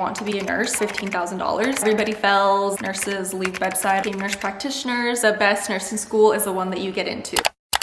Want to be a nurse, $15,000. Everybody fails. Nurses leave bedside. Being nurse practitioners, the best nursing school is the one that you get into.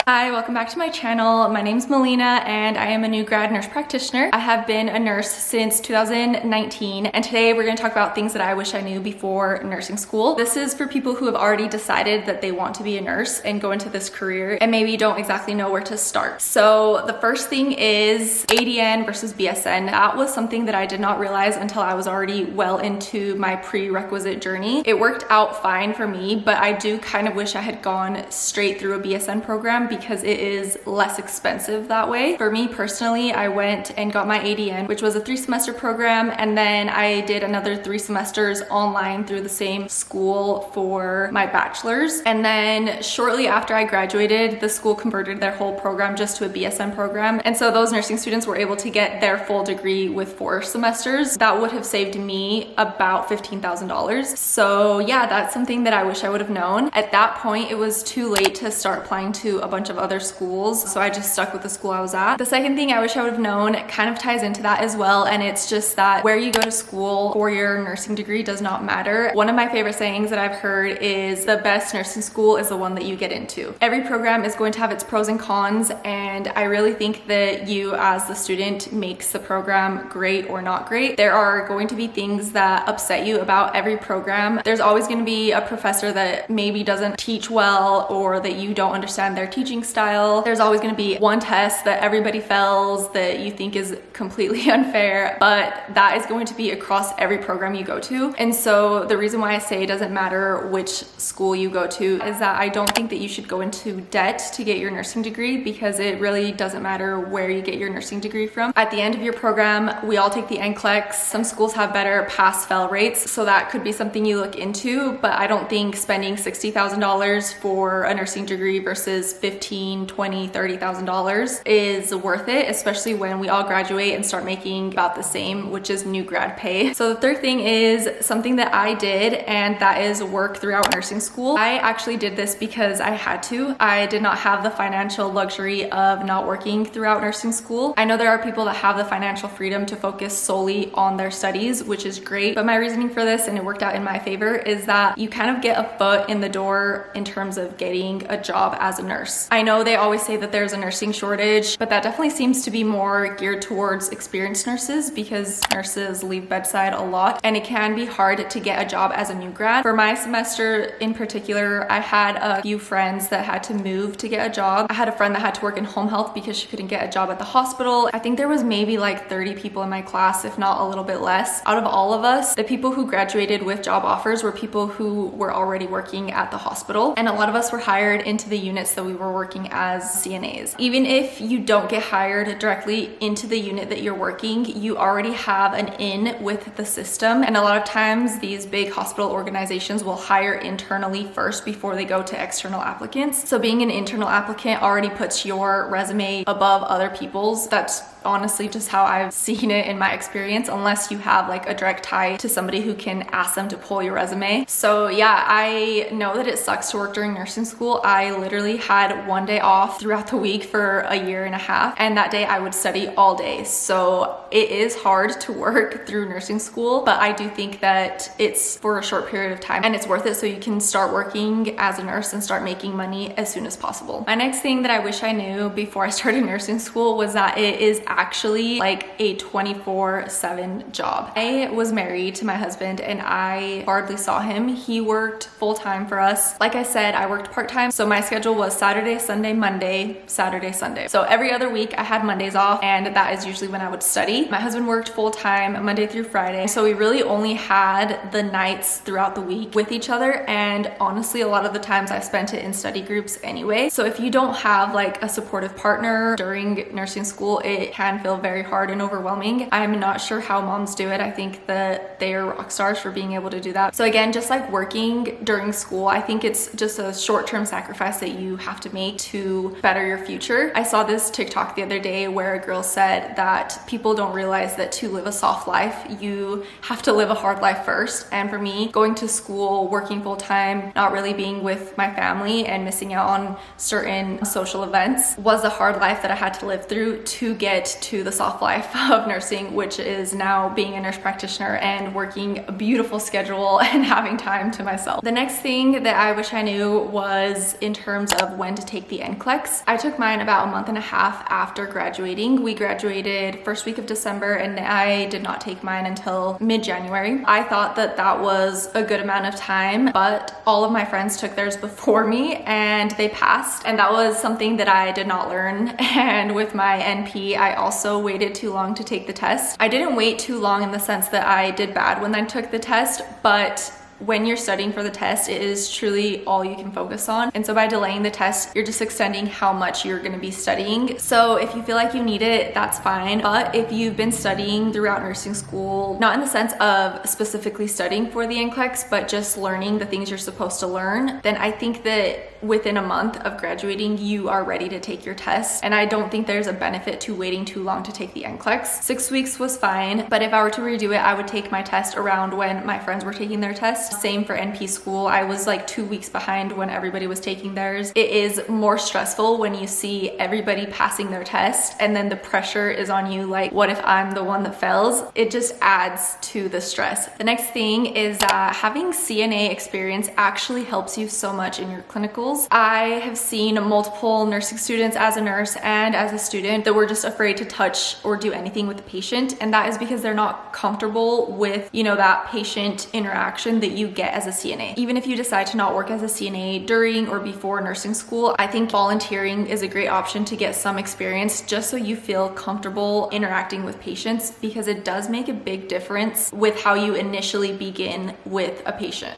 Hi, welcome back to my channel. My name's Melina and I am a new grad nurse practitioner. I have been a nurse since 2019 and today we're going to talk about things that I wish I knew before nursing school. This is for people who have already decided that they want to be a nurse and go into this career and maybe don't exactly know where to start. So the first thing is ADN versus BSN. That was something that I did not realize until I was already well into my prerequisite journey. It worked out fine for me, but I do kind of wish I had gone straight through a BSN program because it is less expensive that way. For me personally, I went and got my ADN, which was a 3-semester program, and then I did another 3 semesters online through the same school for my bachelor's. And then shortly after I graduated, the school converted their whole program just to a BSN program. And so those nursing students were able to get their full degree with 4 semesters. That would have saved me about $15,000. So yeah, that's something that I wish I would have known. At that point, it was too late to start applying to a bunch of other schools, so I just stuck with the school I was at. The second thing I wish I would have known kind of ties into that as well, and it's just that where you go to school for your nursing degree does not matter. One of my favorite sayings that I've heard is the best nursing school is the one that you get into. Every program is going to have its pros and cons, and I really think that you as the student makes the program great or not great. There are going to be things that upset you about every program. There's always going to be a professor that maybe doesn't teach well or that you don't understand their teaching style. There's always going to be one test that everybody fails that you think is completely unfair, but that is going to be across every program you go to. And so the reason why I say it doesn't matter which school you go to is that I don't think that you should go into debt to get your nursing degree, because it really doesn't matter where you get your nursing degree from. At the end of your program, we all take the NCLEX. Some schools have better pass-fail rates, so that could be something you look into, but I don't think spending $60,000 for a nursing degree versus $15,000, $20,000, $30,000 is worth it, especially when we all graduate and start making about the same, which is new grad pay. So the third thing is something that I did, and that is work throughout nursing school. I actually did this because I had to. I did not have the financial luxury of not working throughout nursing school. I know there are people that have the financial freedom to focus solely on their studies, which is great, but my reasoning for this, and it worked out in my favor, is that you kind of get a foot in the door in terms of getting a job as a nurse. I know they always say that there's a nursing shortage, but that definitely seems to be more geared towards experienced nurses because nurses leave bedside a lot and it can be hard to get a job as a new grad. For my semester in particular, I had a few friends that had to move to get a job. I had a friend that had to work in home health because she couldn't get a job at the hospital. I think there was maybe like 30 people in my class, if not a little bit less. Out of all of us, the people who graduated with job offers were people who were already working at the hospital, and a lot of us were hired into the units that we were working as CNAs. Even if you don't get hired directly into the unit that you're working, you already have an in with the system, and a lot of times these big hospital organizations will hire internally first before they go to external applicants. So being an internal applicant already puts your resume above other people's. That's honestly just how I've seen it in my experience, unless you have like a direct tie to somebody who can ask them to pull your resume. So yeah, I know that it sucks to work during nursing school. I literally had one day off throughout the week for a year and a half, and that day I would study all day. So it is hard to work through nursing school, but I do think that it's for a short period of time and it's worth it, so you can start working as a nurse and start making money as soon as possible. My next thing that I wish I knew before I started nursing school was that it is actually like a 24/7 job. I was married to my husband and I hardly saw him. He worked full-time for us. Like I said, I worked part-time, so my schedule was Saturday, Sunday, Monday, Saturday, Sunday. So every other week I had Mondays off, and that is usually when I would study. My husband worked full-time Monday through Friday, so we really only had the nights throughout the week with each other, and honestly a lot of the times I spent it in study groups anyway. So if you don't have like a supportive partner during nursing school, it can feel very hard and overwhelming. I'm not sure how moms do it. I think that they are rock stars for being able to do that. So again, just like working during school, I think it's just a short-term sacrifice that you have to make to better your future. I saw this TikTok the other day where a girl said that people don't realize that to live a soft life, you have to live a hard life first. And for me, going to school, working full-time, not really being with my family and missing out on certain social events was a hard life that I had to live through to get get to the soft life of nursing, which is now being a nurse practitioner and working a beautiful schedule and having time to myself. The next thing that I wish I knew was in terms of when to take the NCLEX. I took mine about a month and a half after graduating. We graduated first week of December and I did not take mine until mid-January. I thought that that was a good amount of time, but all of my friends took theirs before me and they passed, and that was something that I did not learn. And with my NP, I also waited too long to take the test. I didn't wait too long in the sense that I did bad when I took the test, but when you're studying for the test, it is truly all you can focus on. And so by delaying the test, you're just extending how much you're gonna be studying. So if you feel like you need it, that's fine. But if you've been studying throughout nursing school, not in the sense of specifically studying for the NCLEX, but just learning the things you're supposed to learn, then I think that within a month of graduating, you are ready to take your test. And I don't think there's a benefit to waiting too long to take the NCLEX. 6 weeks was fine, but if I were to redo it, I would take my test around when my friends were taking their test. Same for NP school. I was like 2 weeks behind when everybody was taking theirs. It is more stressful when you see everybody passing their test and then the pressure is on you, like, what if I'm the one that fails? It just adds to the stress. The next thing is that having CNA experience actually helps you so much in your clinicals. I have seen multiple nursing students as a nurse and as a student that were just afraid to touch or do anything with the patient, and that is because they're not comfortable with, you know, that patient interaction that you get as a CNA. Even if you decide to not work as a CNA during or before nursing school, I think volunteering is a great option to get some experience just so you feel comfortable interacting with patients, because it does make a big difference with how you initially begin with a patient.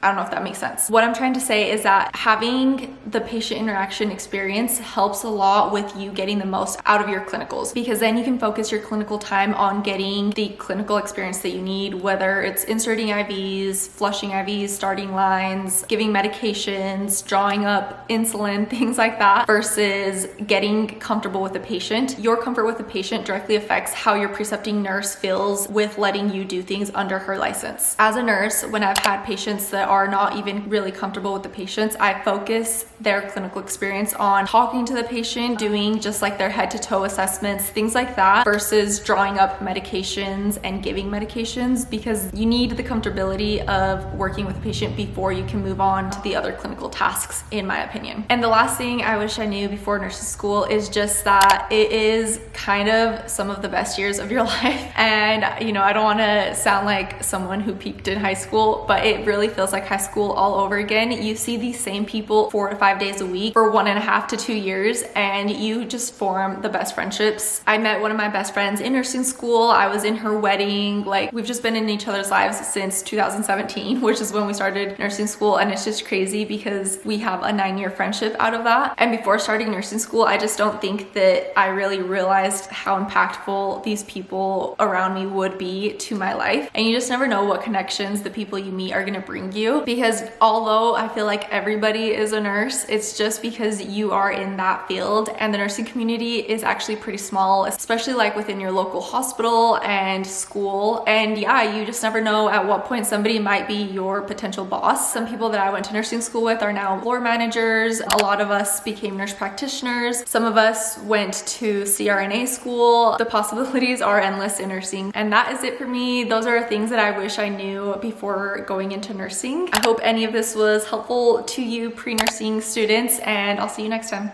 I don't know if that makes sense. What I'm trying to say is that having the patient interaction experience helps a lot with you getting the most out of your clinicals, because then you can focus your clinical time on getting the clinical experience that you need, whether it's inserting IVs, flushing IVs, starting lines, giving medications, drawing up insulin, things like that, versus getting comfortable with the patient. Your comfort with the patient directly affects how your precepting nurse feels with letting you do things under her license. As a nurse, when I've had patients that are not even really comfortable with the patients, I focus their clinical experience on talking to the patient, doing just like their head to toe assessments, things like that, versus drawing up medications and giving medications, because you need the comfortability of working with the patient before you can move on to the other clinical tasks, in my opinion. And the last thing I wish I knew before nursing school is just that it is kind of some of the best years of your life. And, you know, I don't want to sound like someone who peaked in high school, but it really feels like high school all over again. You see these same people 4 to 5 days a week for 1.5 to 2 years, and you just form the best friendships. I met one of my best friends in nursing school. I was in her wedding. Like, we've just been in each other's lives since 2017, which is when we started nursing school, and it's just crazy because we have a 9-year friendship out of that. And before starting nursing school, I just don't think that I really realized how impactful these people around me would be to my life. And you just never know what connections the people you meet are going to bring you, because although I feel like everybody is a nurse, it's just because you are in that field, and the nursing community is actually pretty small, especially like within your local hospital and school. And yeah, you just never know at what point somebody might be your potential boss. Some people that I went to nursing school with are now floor managers. A lot of us became nurse practitioners. Some of us went to CRNA school. The possibilities are endless in nursing. And that is it for me. Those are things that I wish I knew before going into nursing. I hope any of this was helpful to you pre-nursing students, and I'll see you next time.